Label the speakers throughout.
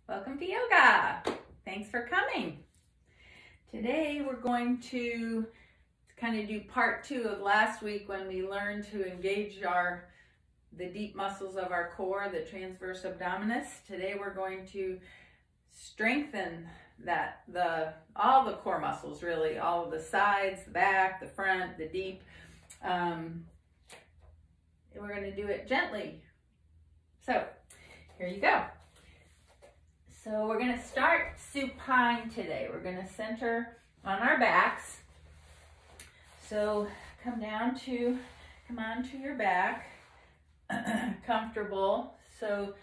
Speaker 1: Welcome to yoga. Thanks for coming. Today we're going to kind of do part 2 of last week when we learned to engage the deep muscles of our core, the transverse abdominis. Today we're going to strengthen all the core muscles, really, all of the sides, the back, the front, the deep. And we're going to do it gently. So here you go. So we're going to start supine today. We're going to center on our backs. So come onto your back, comfortable. So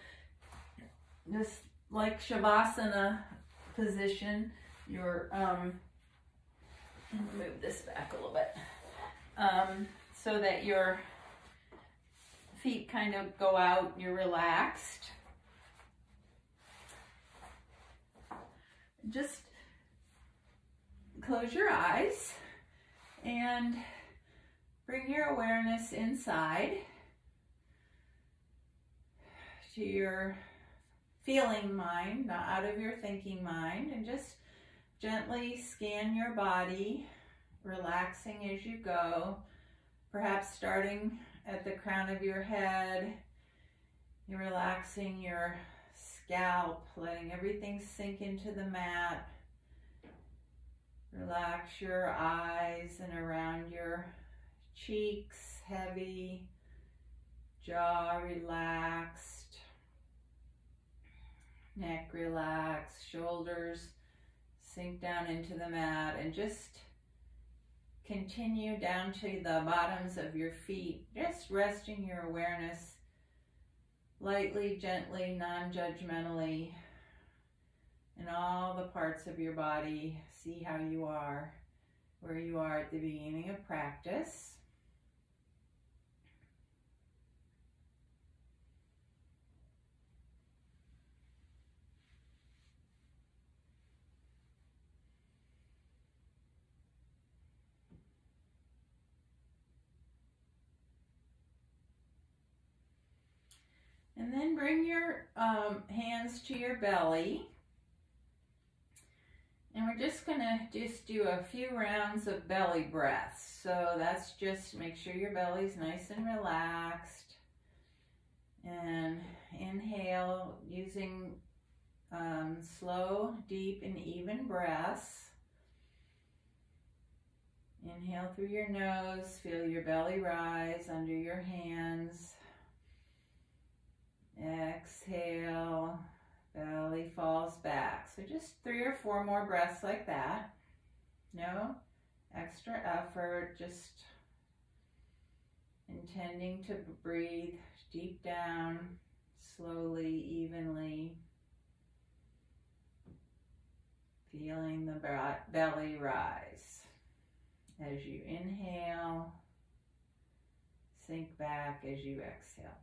Speaker 1: just like Shavasana position, move this back a little bit, so that your feet kind of go out, you're relaxed. Just close your eyes and bring your awareness inside to your feeling mind, not out of your thinking mind, and just gently scan your body, relaxing as you go, perhaps starting at the crown of your head. You're relaxing your scalp, letting everything sink into the mat. Relax your eyes and around your cheeks, heavy, jaw relaxed, neck relaxed, shoulders sink down into the mat, and just continue down to the bottoms of your feet, just resting your awareness lightly, gently, non-judgmentally in all the parts of your body. See how you are, where you are at the beginning of practice. And then bring your hands to your belly. And we're just gonna do a few rounds of belly breaths. So that's just make sure your belly's nice and relaxed. And inhale using slow, deep, and even breaths. Inhale through your nose, feel your belly rise under your hands. Exhale, belly falls back. So just 3 or 4 more breaths like that. No extra effort, just intending to breathe deep down, slowly, evenly. Feeling the belly rise. As you inhale, sink back as you exhale.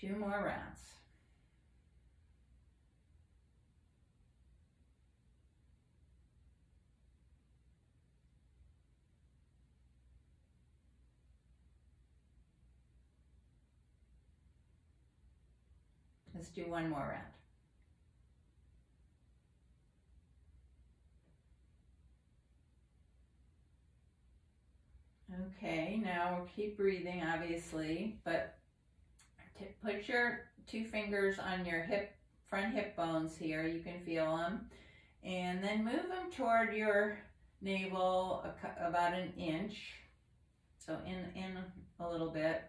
Speaker 1: 2 more rounds. Let's do 1 more round. Okay, now we'll keep breathing, obviously, but put your 2 fingers on your front hip bones here. You can feel them. And then move them toward your navel about 1 inch. So in a little bit.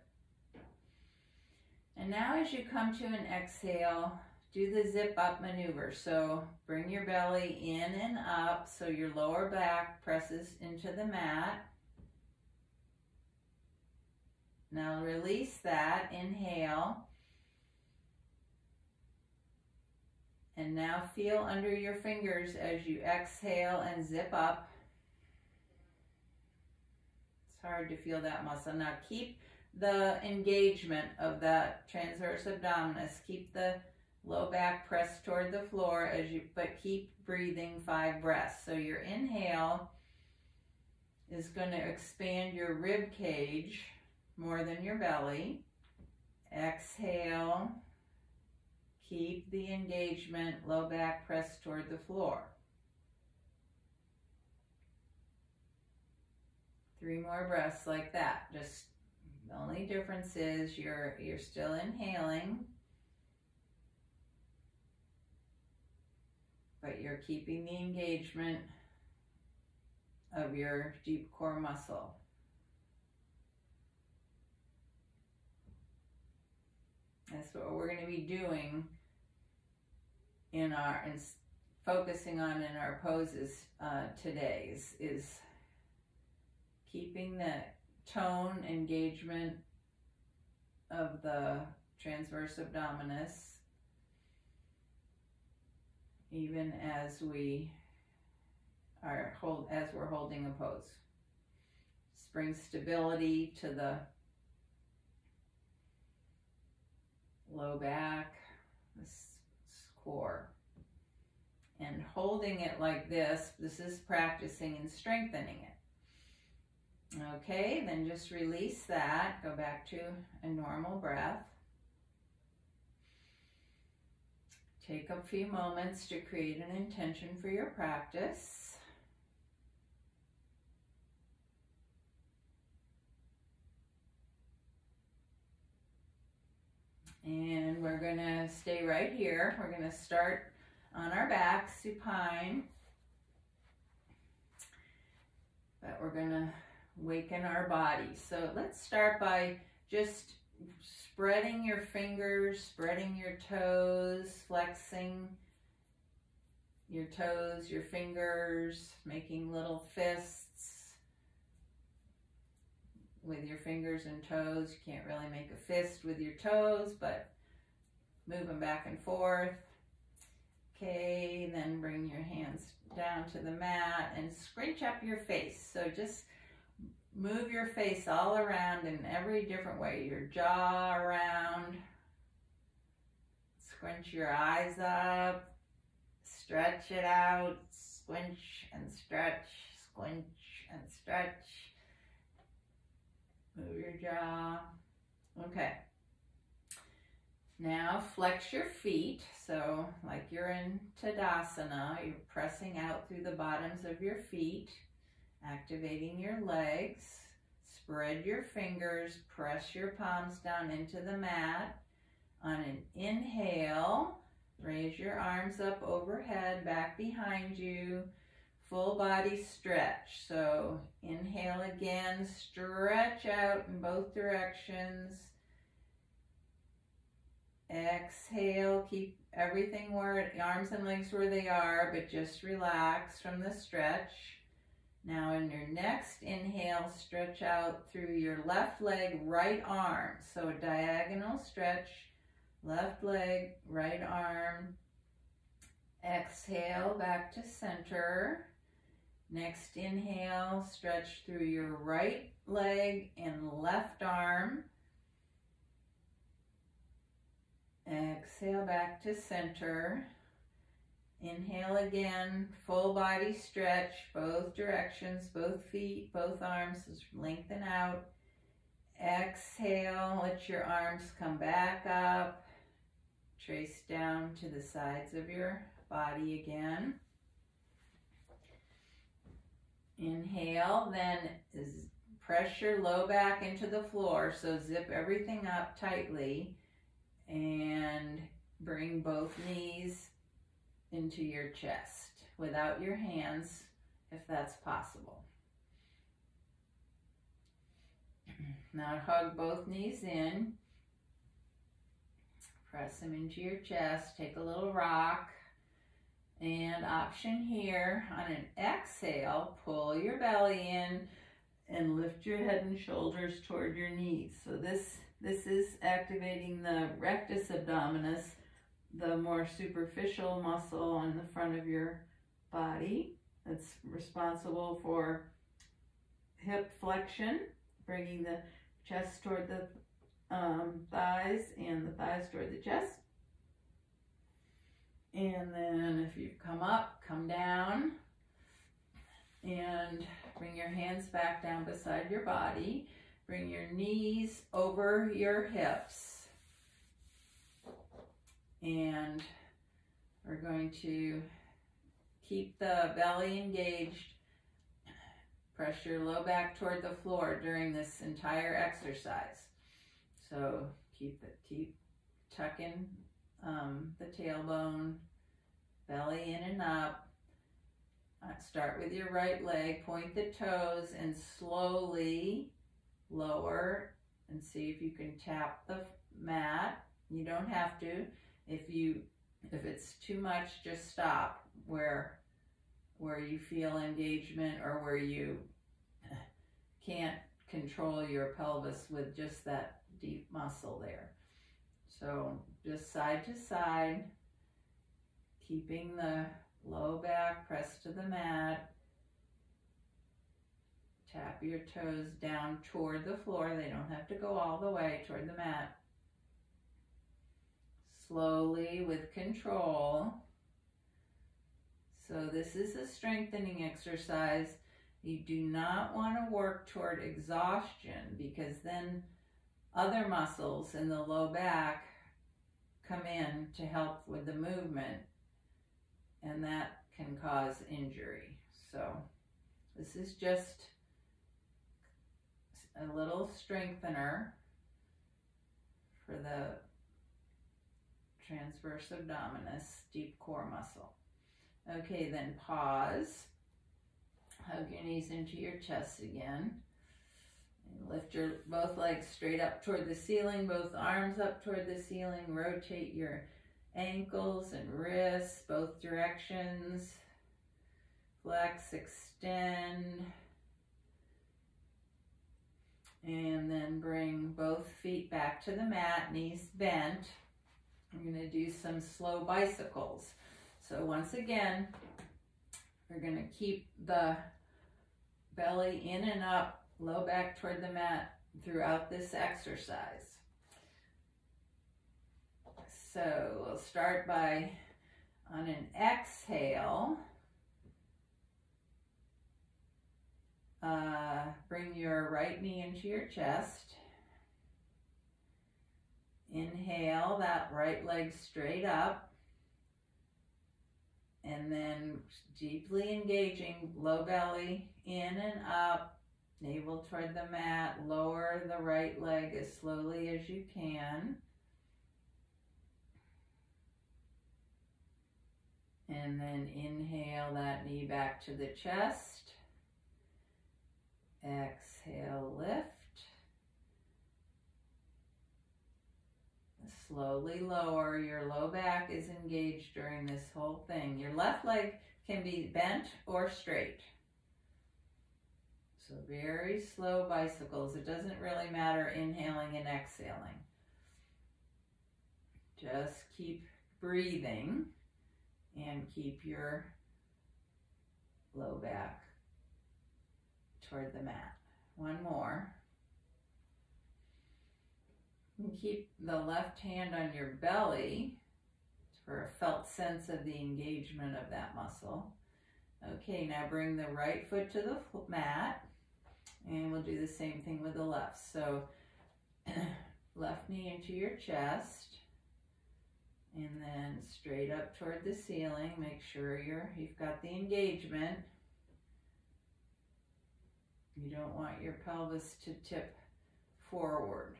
Speaker 1: And now as you come to an exhale, do the zip up maneuver. So bring your belly in and up so your lower back presses into the mat. Now release that, inhale. And now feel under your fingers as you exhale and zip up. It's hard to feel that muscle. Now keep the engagement of that transverse abdominis. Keep the low back pressed toward the floor but keep breathing 5 breaths. So your inhale is going to expand your rib cage more than your belly. Exhale. Keep the engagement, low back pressed toward the floor. 3 more breaths like that. Just the only difference is you're still inhaling, but you're keeping the engagement of your deep core muscle. That's what we're going to be doing in focusing on in our poses today is keeping the tone engagement of the transverse abdominis even as we're holding a pose. Just bring stability to the low back, this core. And holding it like this is practicing and strengthening it. Okay, then just release that. Go back to a normal breath. Take a few moments to create an intention for your practice. And we're going to stay right here. We're going to start on our back, supine. But we're going to waken our body. So let's start by just spreading your fingers, spreading your toes, flexing your toes, your fingers, making little fists with your fingers and toes. You can't really make a fist with your toes, but move them back and forth. Okay, then bring your hands down to the mat and scrunch up your face. So just move your face all around in every different way. Your jaw around. Scrunch your eyes up. Stretch it out. Squinch and stretch. Squinch and stretch. Move your jaw. Okay. Now flex your feet. So like you're in Tadasana, you're pressing out through the bottoms of your feet, activating your legs. Spread your fingers, press your palms down into the mat. On an inhale, raise your arms up overhead, back behind you. Full body stretch. So inhale again, stretch out in both directions. Exhale, keep everything where arms and legs where they are, but just relax from the stretch. Now in your next inhale, stretch out through your left leg, right arm. So a diagonal stretch, left leg, right arm. Exhale, back to center. Next inhale, stretch through your right leg and left arm. Exhale, back to center. Inhale again, full body stretch, both directions, both feet, both arms, just lengthen out. Exhale, let your arms come back up. Trace down to the sides of your body again. Inhale, then press your low back into the floor, so zip everything up tightly and bring both knees into your chest without your hands, if that's possible. Now hug both knees in, press them into your chest, take a little rock, and option here, on an exhale, pull your belly in and lift your head and shoulders toward your knees. So this is activating the rectus abdominis, the more superficial muscle on the front of your body that's responsible for hip flexion, bringing the chest toward the thighs and the thighs toward the chest. And then if you come up, come down, and bring your hands back down beside your body. Bring your knees over your hips. And we're going to keep the belly engaged. Press your low back toward the floor during this entire exercise. So keep tucking the tailbone, belly in and up. Start with your right leg, point the toes, and slowly lower and see if you can tap the mat. You don't have to. If it's too much, just stop where you feel engagement or where you can't control your pelvis with just that deep muscle there. So just side to side, keeping the low back pressed to the mat. Tap your toes down toward the floor. They don't have to go all the way toward the mat. Slowly with control. So this is a strengthening exercise. You do not want to work toward exhaustion, because then other muscles in the low back come in to help with the movement, and that can cause injury. So this is just a little strengthener for the transverse abdominis, deep core muscle. Okay, then pause. Hug your knees into your chest again. And lift your both legs straight up toward the ceiling, both arms up toward the ceiling. Rotate your ankles and wrists both directions. Flex, extend. And then bring both feet back to the mat, knees bent. We're going to do some slow bicycles. So once again, we're going to keep the belly in and up, low back toward the mat throughout this exercise. So we'll start by, on an exhale, bring your right knee into your chest. Inhale, that right leg straight up. And then deeply engaging, low belly in and up, navel toward the mat. Lower the right leg as slowly as you can. And then inhale that knee back to the chest. Exhale, lift. Slowly lower. Your low back is engaged during this whole thing. Your left leg can be bent or straight. So very slow bicycles. It doesn't really matter inhaling and exhaling. Just keep breathing and keep your low back toward the mat. One more. And keep the left hand on your belly for a felt sense of the engagement of that muscle. Okay, now bring the right foot to the mat, and we'll do the same thing with the left. So left knee into your chest, and then straight up toward the ceiling. Make sure you've got the engagement. You don't want your pelvis to tip forward.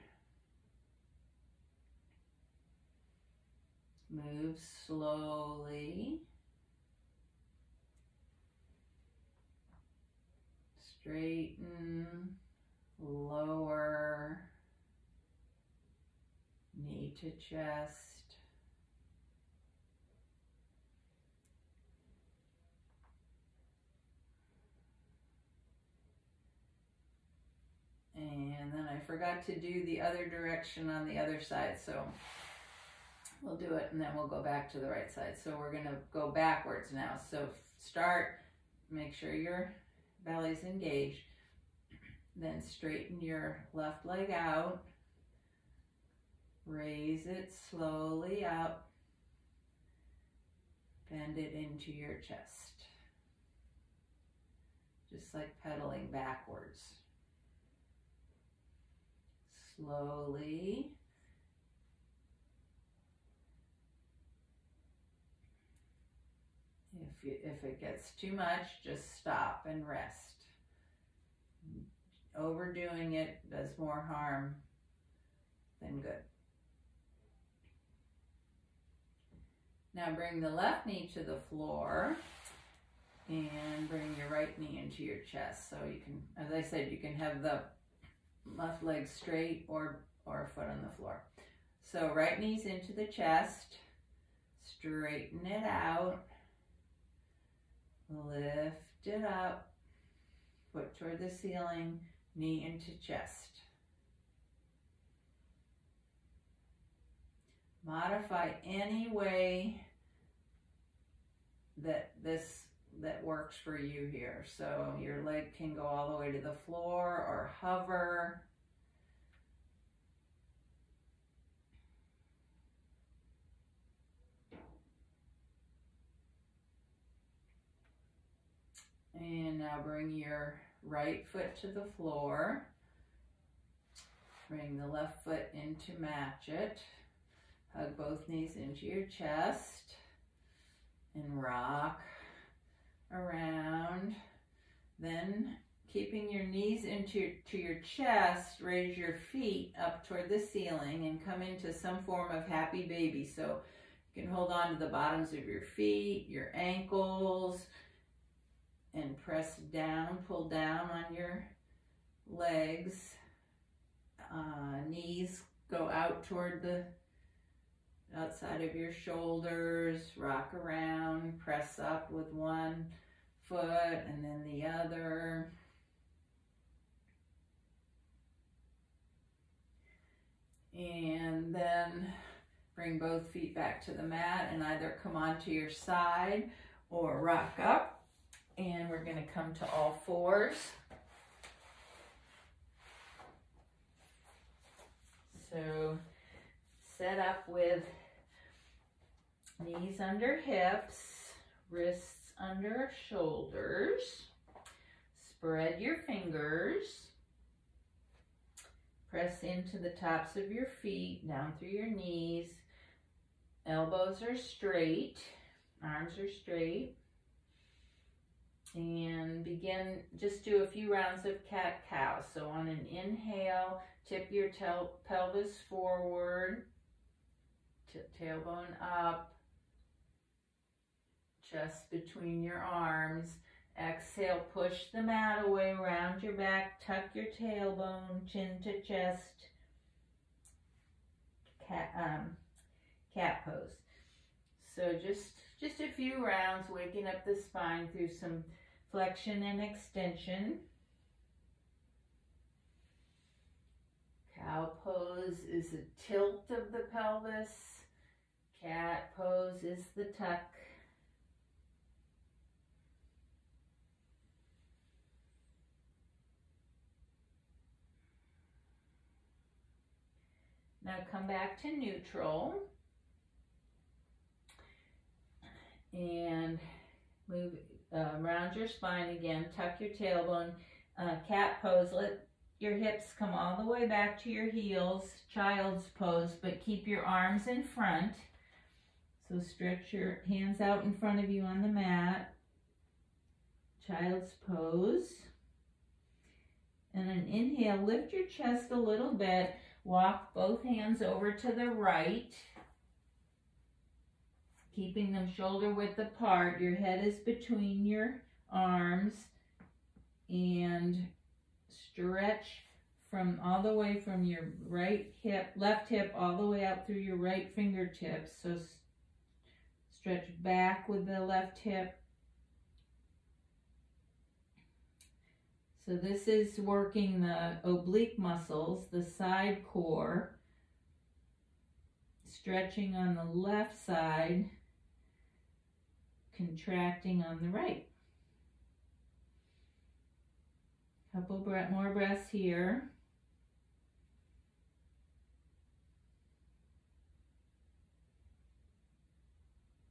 Speaker 1: Move slowly. Straighten, lower, knee to chest. And then I forgot to do the other direction on the other side, so we'll do it and then we'll go back to the right side. So we're going to go backwards now. So start, make sure your belly's engaged. Then straighten your left leg out. Raise it slowly up. Bend it into your chest. Just like pedaling backwards. Slowly. if it gets too much, just stop and rest. Overdoing it does more harm than good. Now bring the left knee to the floor and bring your right knee into your chest. So you can, as I said, you can have the left leg straight or a foot on the floor. So right knee's into the chest, straighten it out, lift it up, foot toward the ceiling, knee into chest. Modify any way that works for you here. So your leg can go all the way to the floor or hover. And now bring your right foot to the floor. Bring the left foot in to match it. Hug both knees into your chest and rock around. Then, keeping your knees into your chest, raise your feet up toward the ceiling and come into some form of happy baby. So you can hold on to the bottoms of your feet, your ankles, and press down, pull down on your legs. Knees go out toward the outside of your shoulders, rock around, press up with one foot and then the other. And then bring both feet back to the mat and either come onto your side or rock up. And we're going to come to all fours. So set up with knees under hips, wrists under shoulders. Spread your fingers. Press into the tops of your feet, down through your knees. Elbows are straight, arms are straight. And begin, just do a few rounds of cat-cow. So on an inhale, tip your pelvis forward, tailbone up, chest between your arms. Exhale, push the mat away, round your back, tuck your tailbone, chin to chest, cat pose. So just a few rounds, waking up the spine through some flexion and extension. Cow pose is a tilt of the pelvis. Cat pose is the tuck. Now come back to neutral and move around your spine again. Tuck your tailbone. Cat pose. Let your hips come all the way back to your heels. Child's pose, but keep your arms in front. So stretch your hands out in front of you on the mat. Child's pose. And an inhale, lift your chest a little bit. Walk both hands over to the right, keeping them shoulder width apart. Your head is between your arms, and stretch from all the way from your right hip, left hip, all the way out through your right fingertips. So stretch back with the left hip. So this is working the oblique muscles, the side core, stretching on the left side, contracting on the right. Couple more breaths here.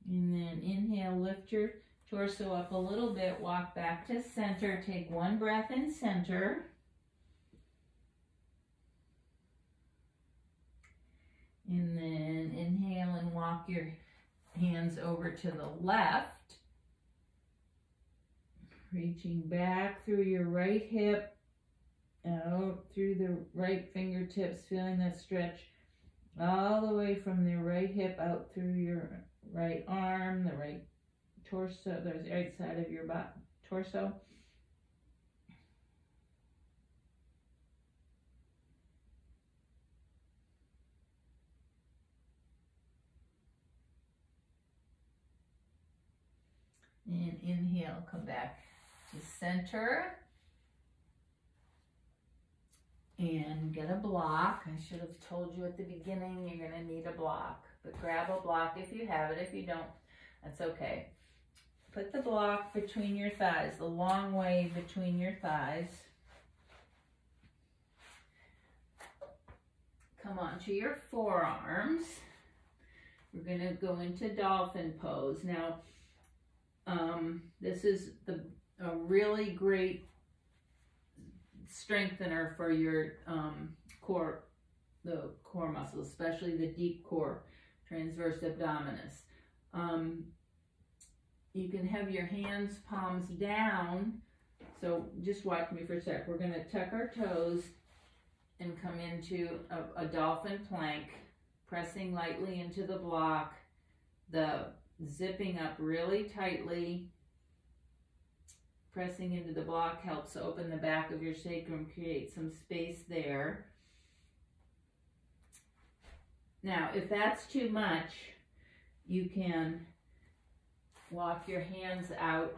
Speaker 1: And then inhale, lift your torso up a little bit, walk back to center, take one breath in center. And then inhale and walk your hands over to the left. Reaching back through your right hip, out through the right fingertips, feeling that stretch all the way from the right hip out through your right arm, the right torso, the right side of your torso. And inhale, come back to center. And get a block. I should have told you at the beginning you're going to need a block. But grab a block if you have it. If you don't, that's okay. Put the block between your thighs, the long way between your thighs. Come onto your forearms. We're going to go into Dolphin Pose. Now, this is a really great strengthener for your core, the core muscles, especially the deep core, transverse abdominis. You can have your hands palms down. So just watch me for a sec. We're going to tuck our toes and come into a Dolphin Plank, pressing lightly into the block, the zipping up really tightly. Pressing into the block helps open the back of your sacrum, create some space there. Now, if that's too much, you can walk your hands out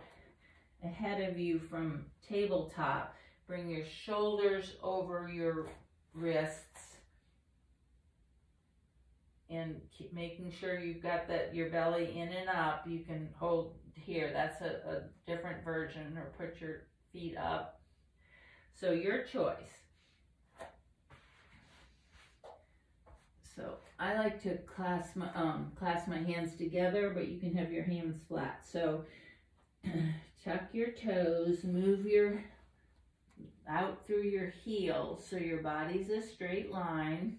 Speaker 1: ahead of you from tabletop. Bring your shoulders over your wrists and keep making sure you've got your belly in and up. You can hold here, that's a different version, or put your feet up. So your choice. So I like to clasp my hands together, but you can have your hands flat. So tuck your toes, move out through your heels so your body's a straight line.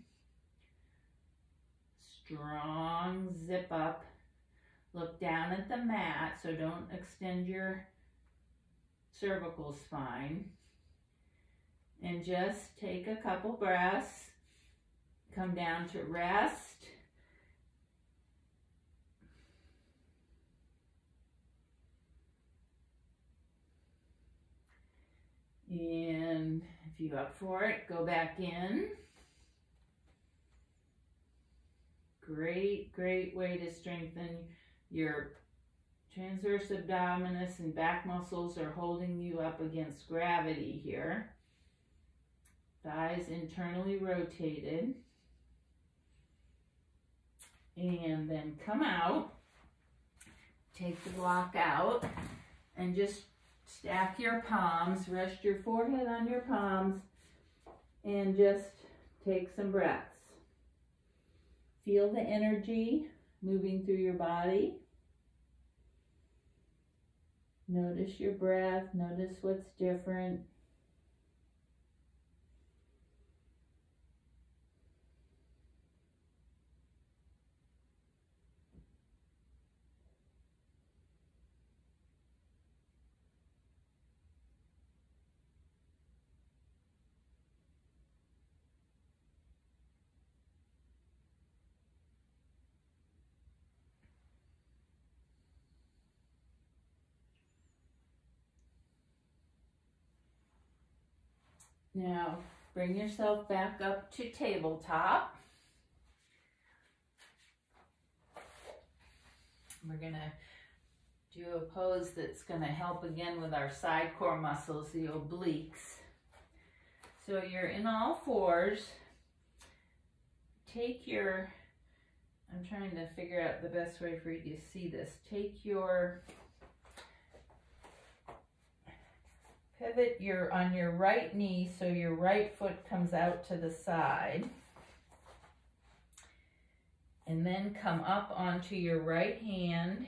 Speaker 1: Strong zip up. Look down at the mat, so don't extend your cervical spine. And just take a couple breaths. Come down to rest. And if you're up for it, go back in. Great, great way to strengthen your transverse abdominis and back muscles are holding you up against gravity here. Thighs internally rotated. And then come out. Take the block out and just stack your palms. Rest your forehead on your palms and just take some breaths. Feel the energy moving through your body. Notice your breath. Notice what's different. Now, bring yourself back up to tabletop. We're going to do a pose that's going to help again with our side core muscles, the obliques. So you're in all fours. Take your, I'm trying to figure out the best way for you to see this. Take your pivot on your right knee so your right foot comes out to the side. And then come up onto your right hand.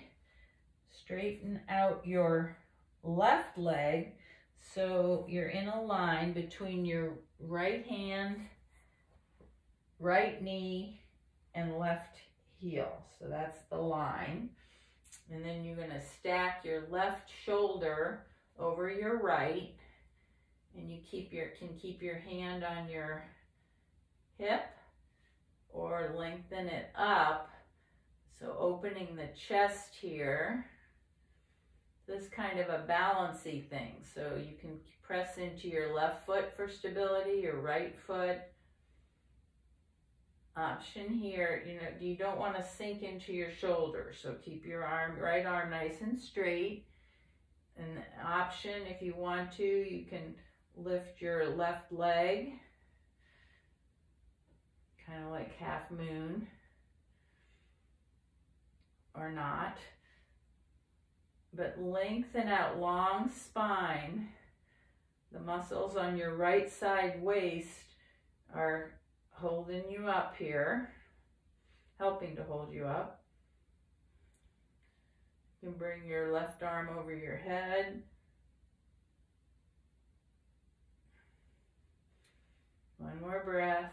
Speaker 1: Straighten out your left leg so you're in a line between your right hand, right knee, and left heel. So that's the line. And then you're going to stack your left shoulder over your right, and you can keep your hand on your hip or lengthen it up. So opening the chest here. This kind of a balancy thing. So you can press into your left foot for stability, your right foot. Option here, you don't want to sink into your shoulder. So keep your right arm nice and straight. An option, if you want to, you can lift your left leg, kind of like half moon, or not. But lengthen out long spine. The muscles on your right side waist are holding you up here, helping to hold you up. You can bring your left arm over your head. One more breath.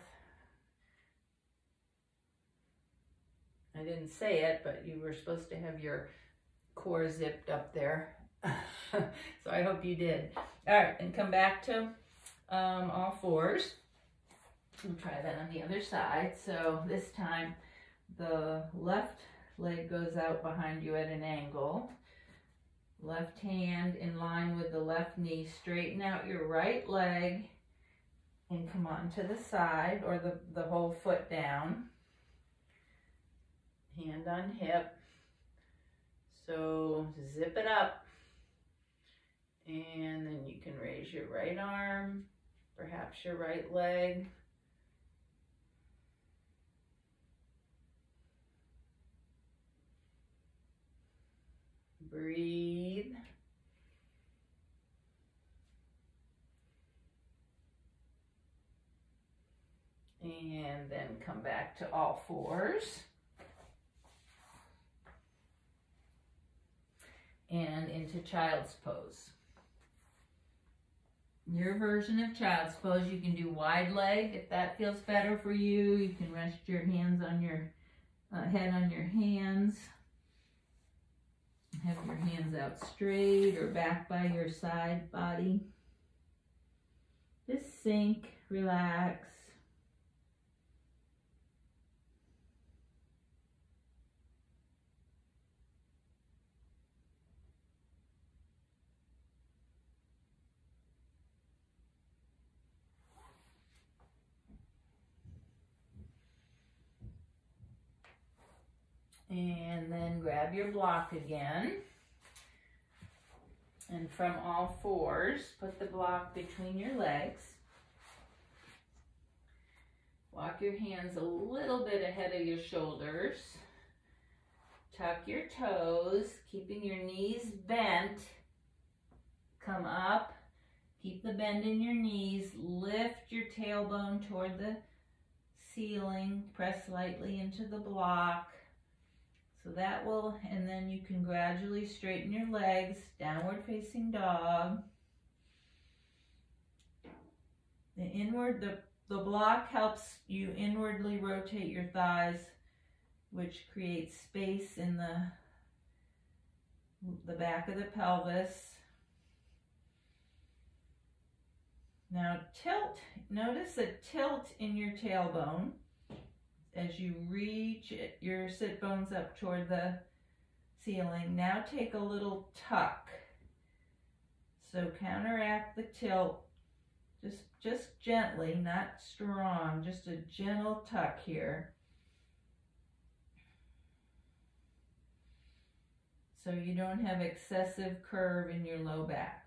Speaker 1: I didn't say it, but you were supposed to have your core zipped up there. So I hope you did. All right, and come back to all fours. We'll try that on the other side. So this time the left leg goes out behind you at an angle. Left hand in line with the left knee. Straighten out your right leg and come on to the side, or the whole foot down. Hand on hip. So zip it up. And then you can raise your right arm, perhaps your right leg. Breathe. And then come back to all fours. And into child's pose. Your version of child's pose, you can do wide leg if that feels better for you. You can rest your hands on your head on your hands. Have your hands out straight or back by your side body. Just sink, relax. And then grab your block again. And from all fours, put the block between your legs. Walk your hands a little bit ahead of your shoulders. Tuck your toes, keeping your knees bent. Come up. Keep the bend in your knees. Lift your tailbone toward the ceiling. Press lightly into the block. So that will, and then you can gradually straighten your legs, downward facing dog. The block helps you inwardly rotate your thighs, which creates space in the back of the pelvis. Now tilt, notice a tilt in your tailbone. As you reach your sit bones up toward the ceiling. Now take a little tuck. So counteract the tilt, just gently, not strong, just a gentle tuck here. So you don't have excessive curve in your low back.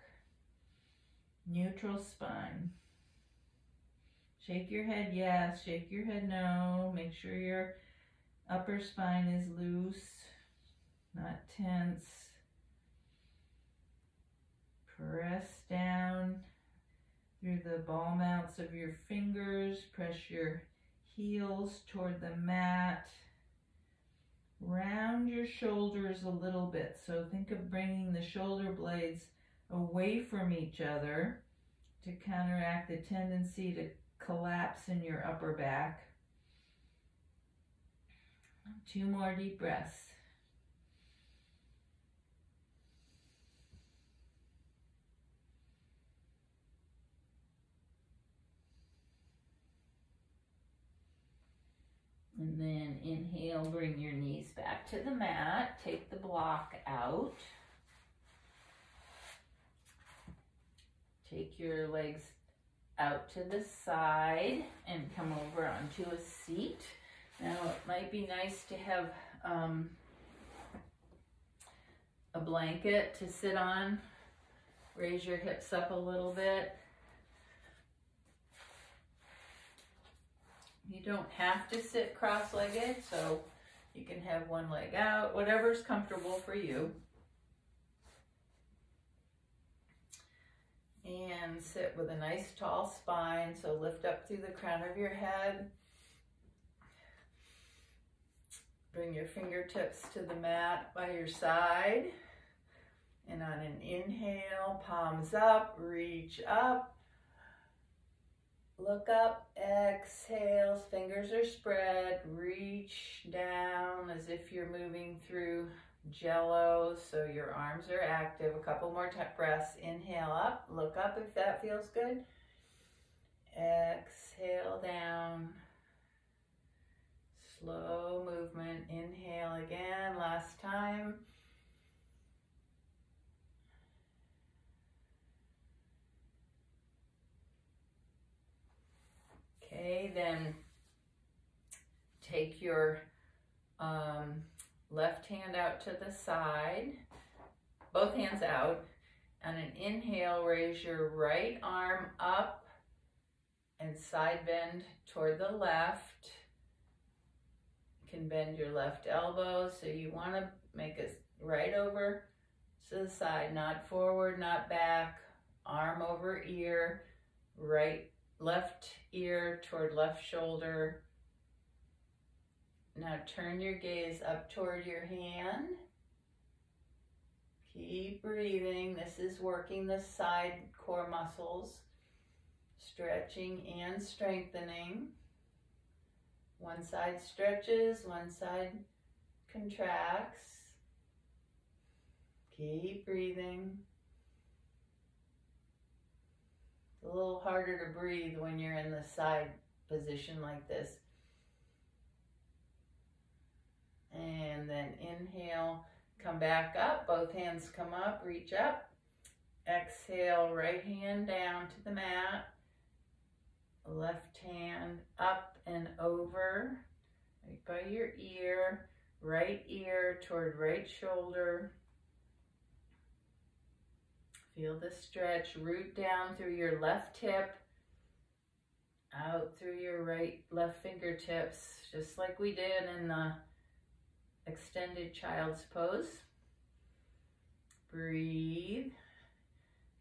Speaker 1: Neutral spine. Shake your head yes, shake your head no. Make sure your upper spine is loose, not tense. Press down through the ball mounts of your fingers. Press your heels toward the mat. Round your shoulders a little bit. So think of bringing the shoulder blades away from each other to counteract the tendency to collapse in your upper back. 2 more deep breaths. And then inhale, bring your knees back to the mat. Take the block out. Take your legs out to the side and come over onto a seat. Now it might be nice to have a blanket to sit on. Raise your hips up a little bit. You don't have to sit cross-legged, so you can have one leg out, whatever's comfortable for you. And sit with a nice tall spine, so lift up through the crown of your head. Bring your fingertips to the mat by your side. And on an inhale, palms up, reach up. Look up, exhale, fingers are spread, reach down as if you're moving through jello, so your arms are active. A couple more breaths. Inhale up, look up if that feels good. Exhale down. Slow movement. Inhale again, last time. Okay, then take your left hand out to the side, both hands out. On an inhale, raise your right arm up and side bend toward the left. You can bend your left elbow, so you want to make it right over to the side, not forward, not back. Arm over ear, left ear toward left shoulder. Now turn your gaze up toward your hand. Keep breathing. This is working the side core muscles, stretching and strengthening. One side stretches, one side contracts. Keep breathing. It's a little harder to breathe when you're in the side position like this. And then inhale, come back up, both hands come up, reach up. Exhale, right hand down to the mat. Left hand up and over, right by your ear, right ear toward right shoulder. Feel the stretch, root down through your left hip, out through your left fingertips, just like we did in the extended child's pose. Breathe.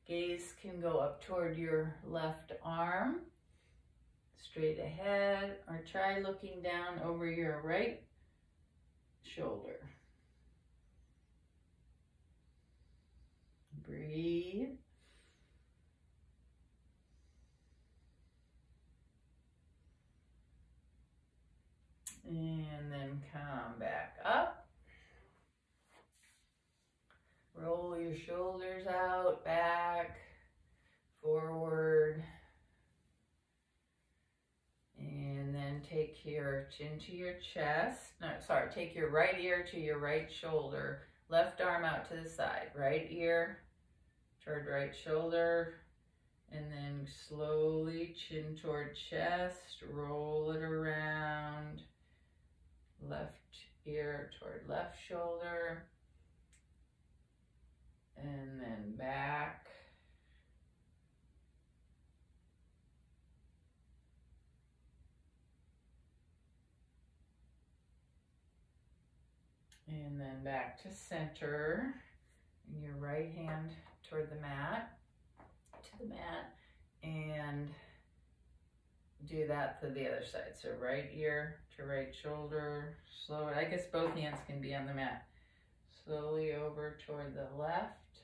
Speaker 1: Gaze can go up toward your left arm, straight ahead, or try looking down over your right shoulder. Breathe. And then come back up. Roll your shoulders out, back, forward. And then take your chin to your chest. No, sorry, take your right ear to your right shoulder. Left arm out to the side. Right ear toward right shoulder. And then slowly chin toward chest. Roll it around. Left ear toward left shoulder. And then back. And then back to center. And your right hand toward the mat, and do that to the other side. So right ear to right shoulder, slow. I guess both hands can be on the mat. Slowly over toward the left.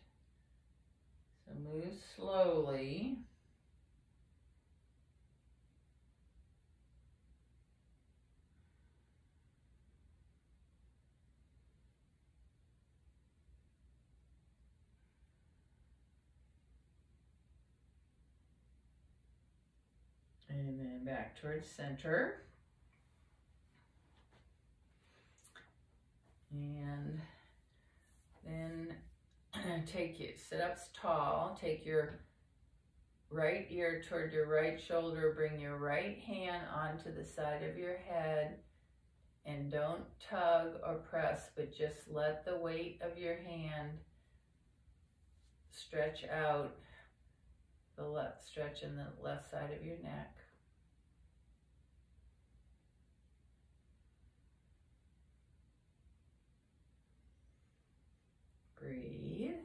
Speaker 1: So move slowly. And then back towards center. And then sit up tall, take your right ear toward your right shoulder, bring your right hand onto the side of your head, and don't tug or press, but just let the weight of your hand stretch out, stretch in the left side of your neck. Breathe.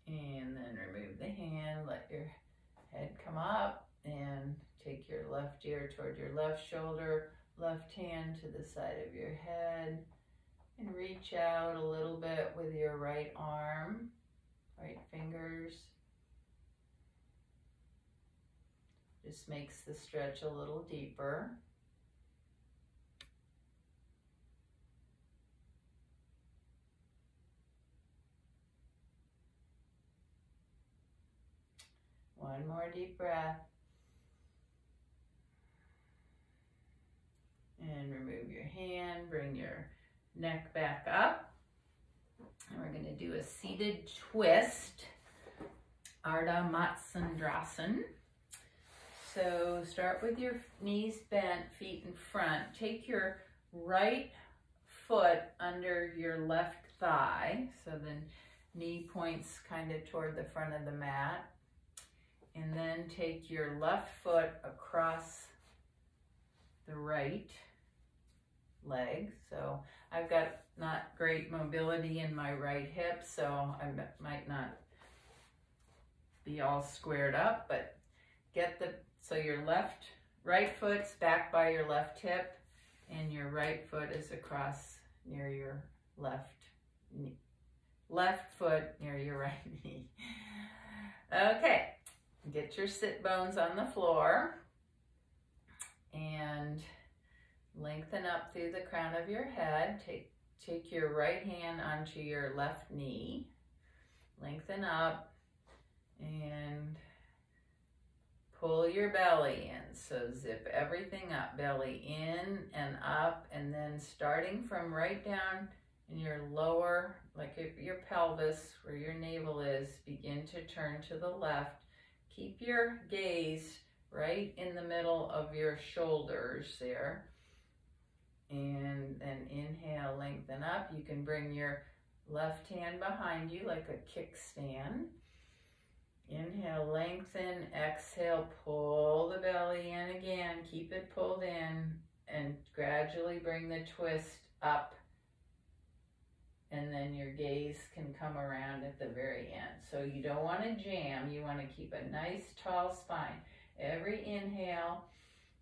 Speaker 1: And then remove the hand, let your head come up, and take your left ear toward your left shoulder, left hand to the side of your head, and reach out a little bit with your right arm, right fingers. Just makes the stretch a little deeper. One more deep breath. And remove your hand, bring your neck back up. And we're going to do a seated twist, Arda Matsundrasen. So start with your knees bent, feet in front. Take your right foot under your left thigh, so the knee points kind of toward the front of the mat. And then take your left foot across the right leg. So I've got not great mobility in my right hip, so I might not be all squared up, but so your right foot's back by your left hip, and your right foot is across near your left knee. Left foot near your right knee. Okay. Get your sit bones on the floor and lengthen up through the crown of your head. Take your right hand onto your left knee. Lengthen up and pull your belly in. So zip everything up, belly in and up, and then starting from right down in your lower, like your pelvis, where your navel is, begin to turn to the left. Keep your gaze right in the middle of your shoulders there. And then inhale, lengthen up. You can bring your left hand behind you like a kickstand. Inhale, lengthen. Exhale, pull the belly in again. Keep it pulled in and gradually bring the twist up. And then your gaze can come around at the very end. So you don't want to jam. You want to keep a nice tall spine. Every inhale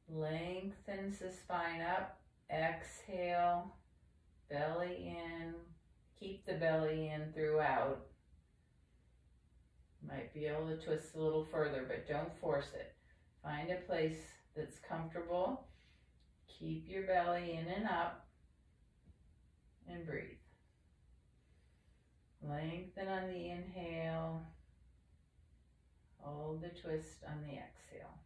Speaker 1: lengthens the spine up. Exhale, belly in. Keep the belly in throughout. Might be able to twist a little further, but don't force it. Find a place that's comfortable. Keep your belly in and up. And breathe. Lengthen on the inhale, hold the twist on the exhale.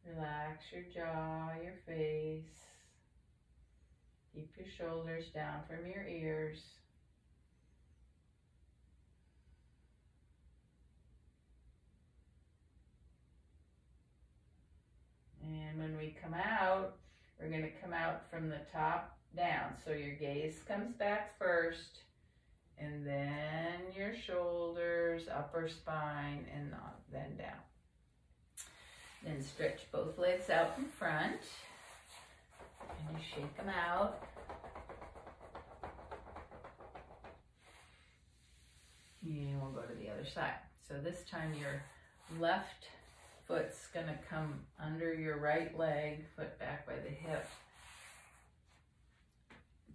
Speaker 1: Relax your jaw, your face. Keep your shoulders down from your ears. And when we come out, we're going to come out from the top down. So your gaze comes back first. And then your shoulders, upper spine, and then down. Then stretch both legs out in front. And you shake them out. And we'll go to the other side. So this time your left foot's going to come under your right leg, foot back by the hip.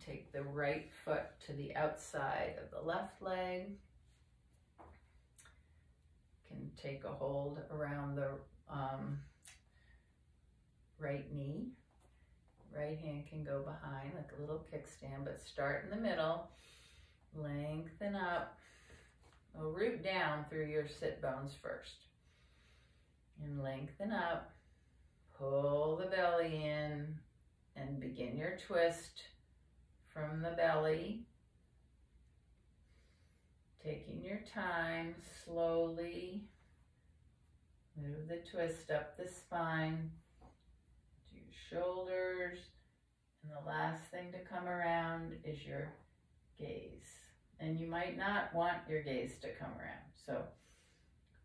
Speaker 1: Take the right foot to the outside of the left leg. Can take a hold around the right knee. Right hand can go behind like a little kickstand, but start in the middle. Lengthen up. We'll root down through your sit bones first. And lengthen up. Pull the belly in. And begin your twist from the belly. Taking your time, slowly move the twist up the spine to your shoulders. And the last thing to come around is your gaze. And you might not want your gaze to come around. So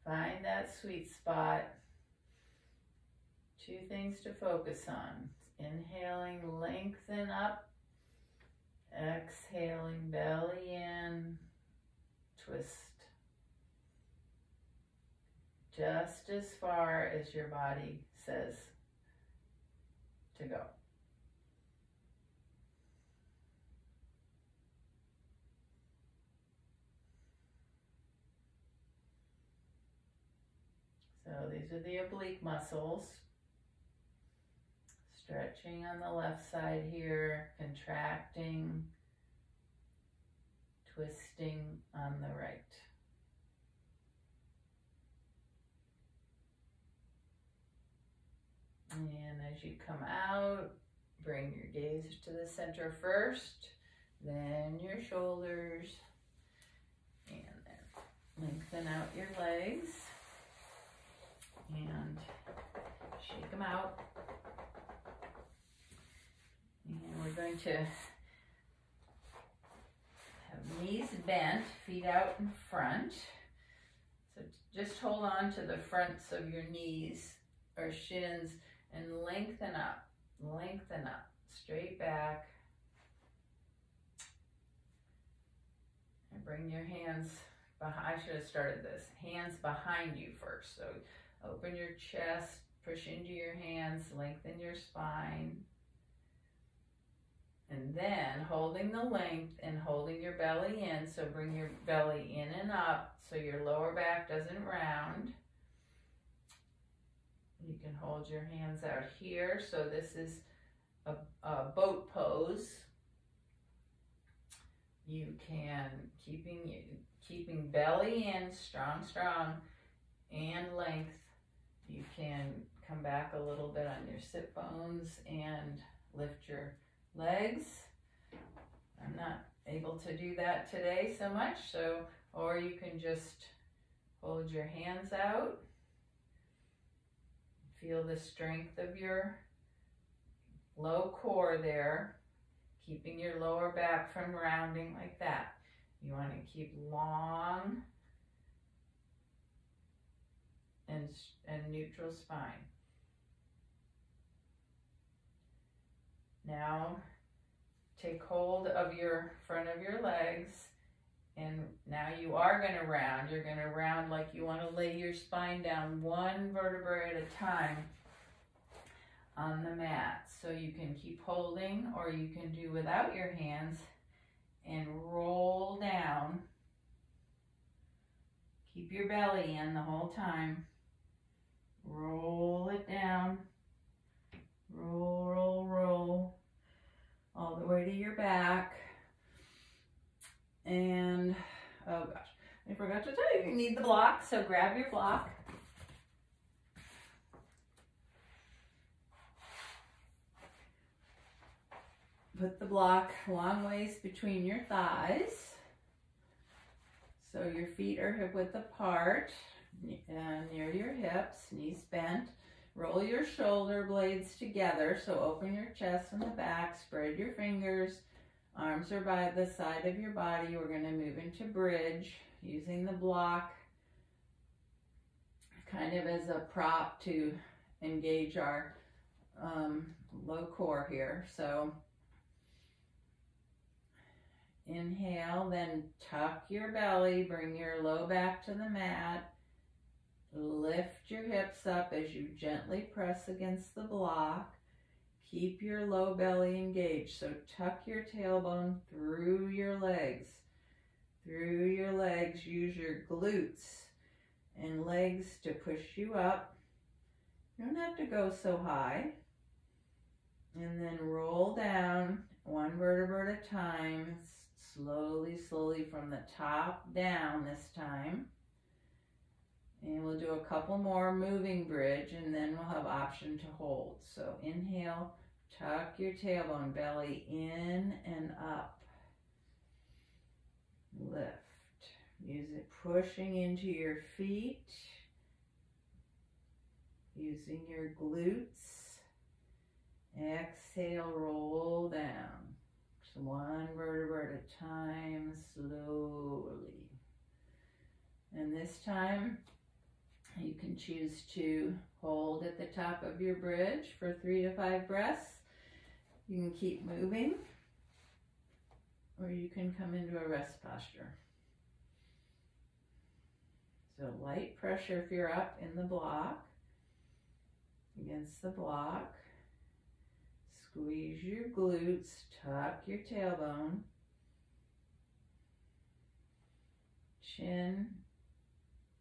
Speaker 1: find that sweet spot. Two things to focus on. Inhaling, lengthen up. Exhaling, belly in. Twist. Just as far as your body says to go. So these are the oblique muscles. Stretching on the left side here, contracting, twisting on the right. And as you come out, bring your gaze to the center first, then your shoulders, and then lengthen out your legs, and shake them out. And we're going to have knees bent, feet out in front. So just hold on to the fronts of your knees or shins and lengthen up, straight back. And bring your hands behind. I should have started this. Hands behind you first. So open your chest, push into your hands, lengthen your spine. And then holding the length and holding your belly in, so bring your belly in and up so your lower back doesn't round. You can hold your hands out here. So this is a boat pose. You can, keeping belly in, strong, and length. You can come back a little bit on your sit bones and lift your legs. I'm not able to do that today so much, or you can just hold your hands out. Feel the strength of your low core there, keeping your lower back from rounding like that. You want to keep long and neutral spine. Now take hold of your front of your legs, and now you are going to round. You're going to round like you want to lay your spine down one vertebrae at a time on the mat. So you can keep holding, or you can do without your hands and roll down. Keep your belly in the whole time. Roll it down. Roll, all the way to your back. And, oh gosh, I forgot to tell you, you need the block, so grab your block. Put the block long ways between your thighs, so your feet are hip width apart, near your hips, knees bent. Roll your shoulder blades together, so open your chest and the back, spread your fingers, arms are by the side of your body. We're going to move into bridge using the block kind of as a prop to engage our low core here. So inhale, then tuck your belly, bring your low back to the mat. Lift your hips up as you gently press against the block. Keep your low belly engaged. So tuck your tailbone through your legs. Through your legs, use your glutes and legs to push you up. You don't have to go so high. And then roll down one vertebra at a time. Slowly from the top down this time. And we'll do a couple more moving bridge, and then we'll have option to hold. So inhale, Tuck your tailbone, belly in and up. Lift. Use it pushing into your feet. Using your glutes. Exhale, roll down. Just one vertebra at a time, slowly. And this time, you can choose to hold at the top of your bridge for 3 to 5 breaths. You can keep moving, or you can come into a rest posture. So light pressure if you're up in the block, against the block. Squeeze your glutes, tuck your tailbone. Chin,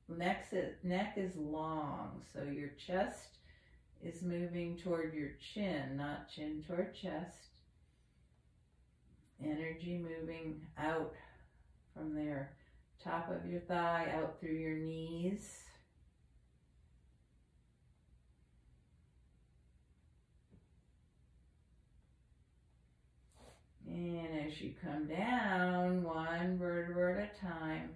Speaker 1: neck is long, so your chest is moving toward your chin, not chin toward chest. Energy moving out from there, top of your thigh, out through your knees. And as you come down, one vertebra at a time.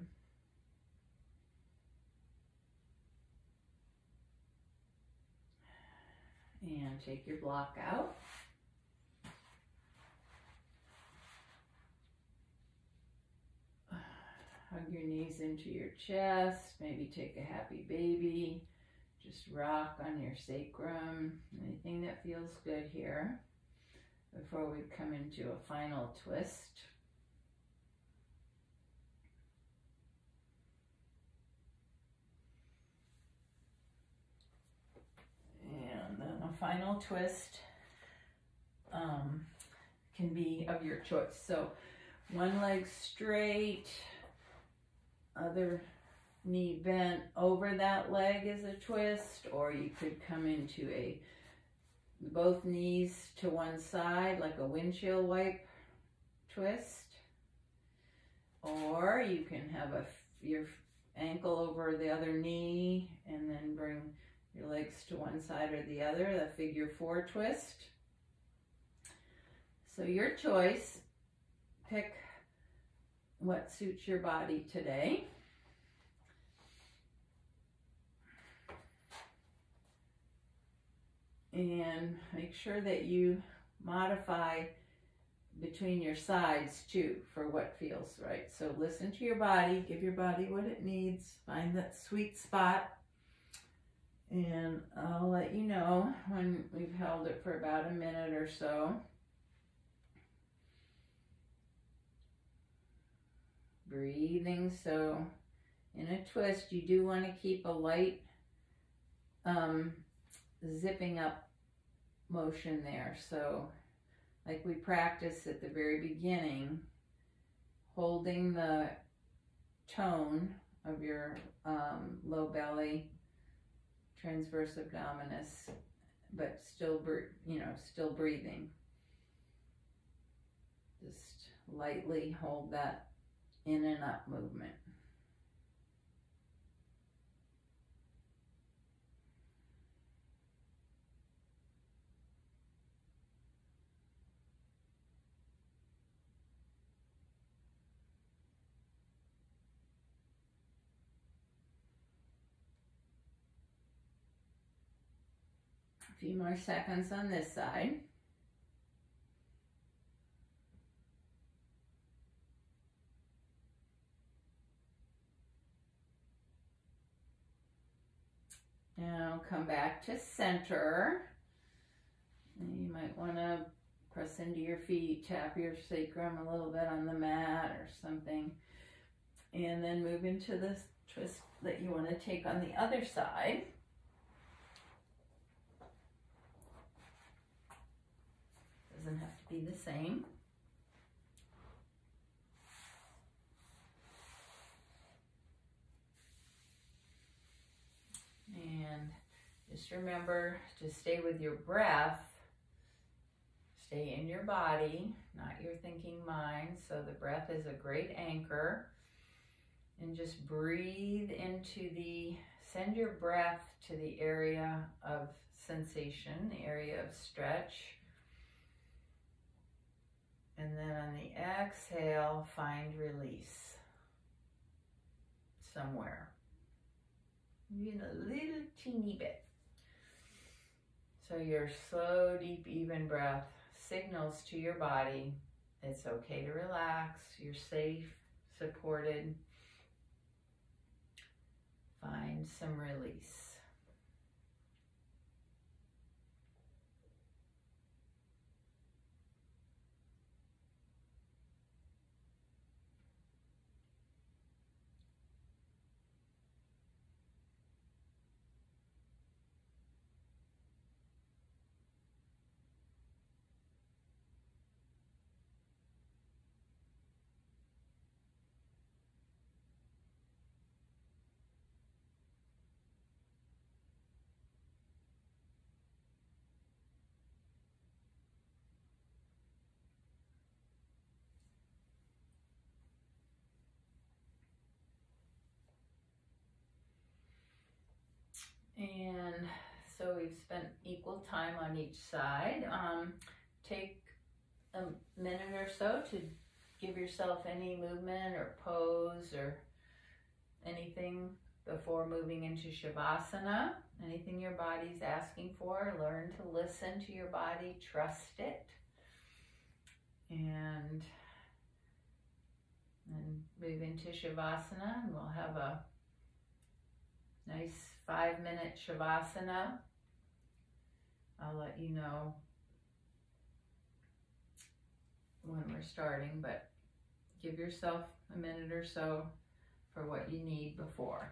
Speaker 1: And take your block out. Hug your knees into your chest. Maybe take a happy baby. Just rock on your sacrum. Anything that feels good here before we come into a final twist. And then a final twist can be of your choice. So one leg straight, other knee bent over that leg is a twist, or you could come into both knees to one side like a windshield wipe twist, or you can have your ankle over the other knee and then bring your legs to one side or the other, the figure 4 twist. So your choice, pick what suits your body today. And make sure that you modify between your sides too for what feels right. So listen to your body, give your body what it needs, find that sweet spot. And I'll let you know when we've held it for about a minute or so. Breathing, so in a twist, you do want to keep a light zipping up motion there. So like we practiced at the very beginning, holding the tone of your low belly, transverse abdominis, but still, still breathing. Just lightly hold that in and up movement. A few more seconds on this side. Now come back to center. And you might want to press into your feet, tap your sacrum a little bit on the mat or something. And then move into this twist that you want to take on the other side. Doesn't have to be the same. And just remember to stay with your breath. Stay in your body, not your thinking mind. So the breath is a great anchor. And just breathe into send your breath to the area of sensation, the area of stretch. And then on the exhale, find release somewhere. Even a little teeny bit. So your slow, deep, even breath signals to your body it's okay to relax, you're safe, supported. Find some release. And so we've spent equal time on each side. Take a minute or so to give yourself any movement or pose or anything before moving into Shavasana. Anything your body's asking for, learn to listen to your body, trust it. And then move into Shavasana, and we'll have a nice 5-minute Shavasana. I'll let you know when we're starting, but give yourself a minute or so for what you need before.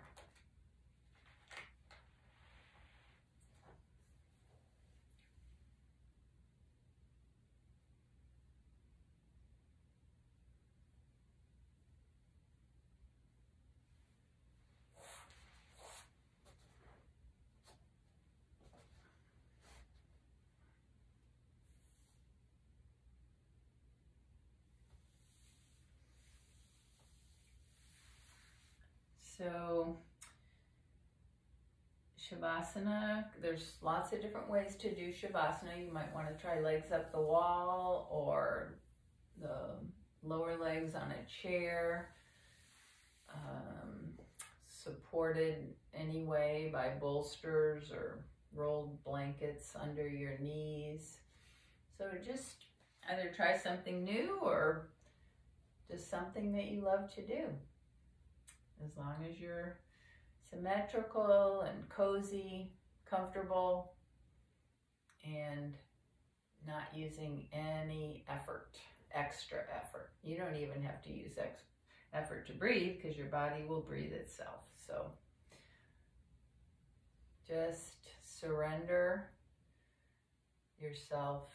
Speaker 1: So Shavasana, there's lots of different ways to do Shavasana. You might want to try legs up the wall or the lower legs on a chair, supported anyway by bolsters or rolled blankets under your knees. So just either try something new or just something that you love to do. As long as you're symmetrical and cozy, comfortable, and not using any effort, extra effort. You don't even have to use effort to breathe because your body will breathe itself. So just surrender yourself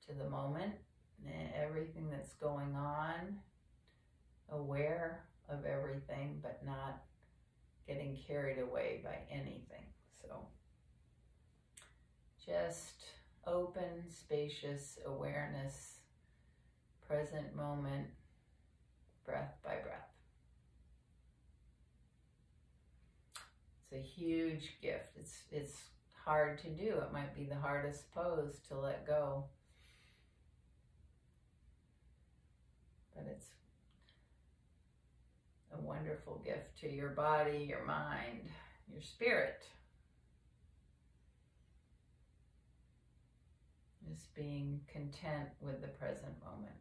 Speaker 1: to the moment and everything that's going on, aware of everything, but not getting carried away by anything. So just open, spacious awareness, present moment, breath by breath. It's a huge gift. It's hard to do. It might be the hardest pose to let go. But it's a wonderful gift to your body, your mind, your spirit. Just being content with the present moment.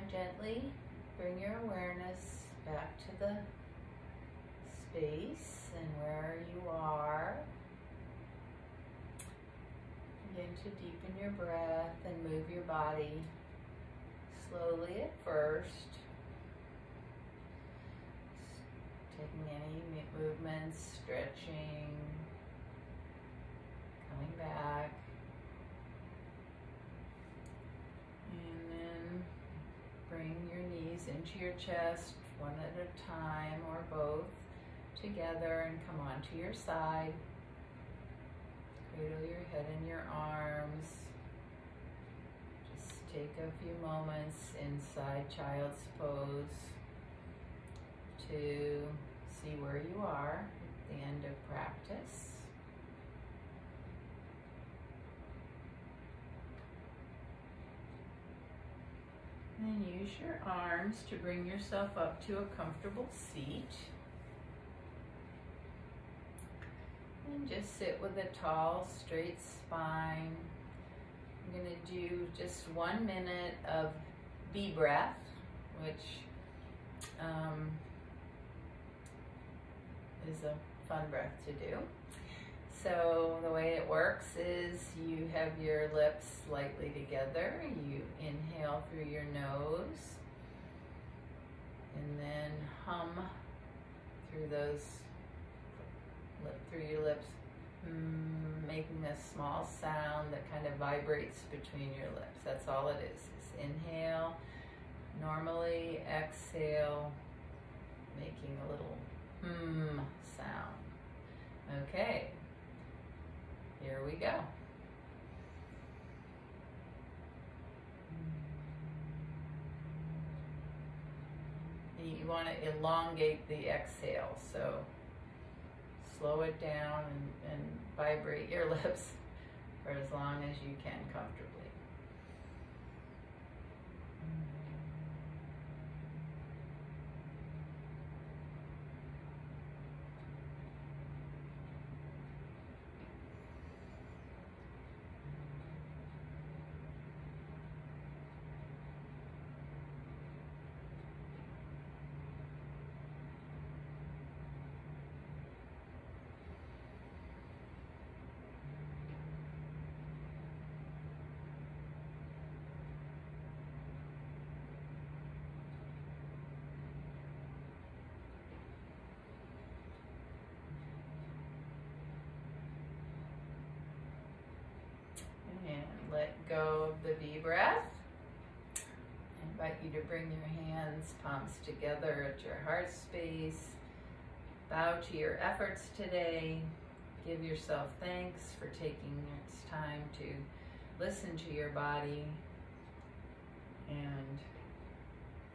Speaker 1: to gently bring your awareness back to the space and where you are. Begin to deepen your breath and move your body slowly at first. Taking any movements, stretching, coming back. And then bring your knees into your chest, one at a time or both together, and come onto your side. Cradle your head in your arms. Just take a few moments inside child's pose to see where you are at the end of practice. And then use your arms to bring yourself up to a comfortable seat. And just sit with a tall, straight spine. I'm going to do just 1 minute of bee breath, which is a fun breath to do. So the way it works is you have your lips slightly together. You inhale through your nose and then hum through your lips, making a small sound that kind of vibrates between your lips. That's all it is. It's inhale, normally exhale, making a little sound. Okay, here we go. You want to elongate the exhale, so slow it down and vibrate your lips for as long as you can comfortably. Let go of the bee breath. I invite you to bring your hands, palms together at your heart space. Bow to your efforts today. Give yourself thanks for taking this time to listen to your body and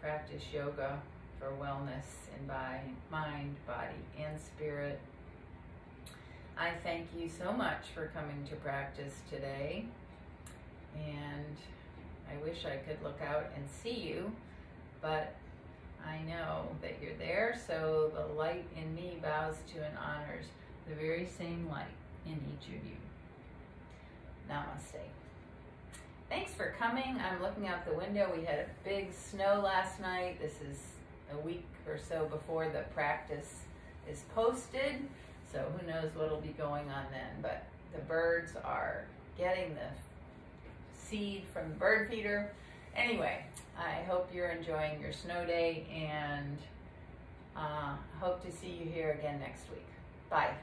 Speaker 1: practice yoga for wellness in mind, body, and spirit. I thank you so much for coming to practice today. And I wish I could look out and see you, but I know that you're there, so the light in me bows to and honors the very same light in each of you. Namaste. Thanks for coming. I'm looking out the window. We had a big snow last night. This is a week or so before the practice is posted, so who knows what'll be going on then, but the birds are getting the seed from the bird feeder. Anyway, I hope you're enjoying your snow day and hope to see you here again next week. Bye.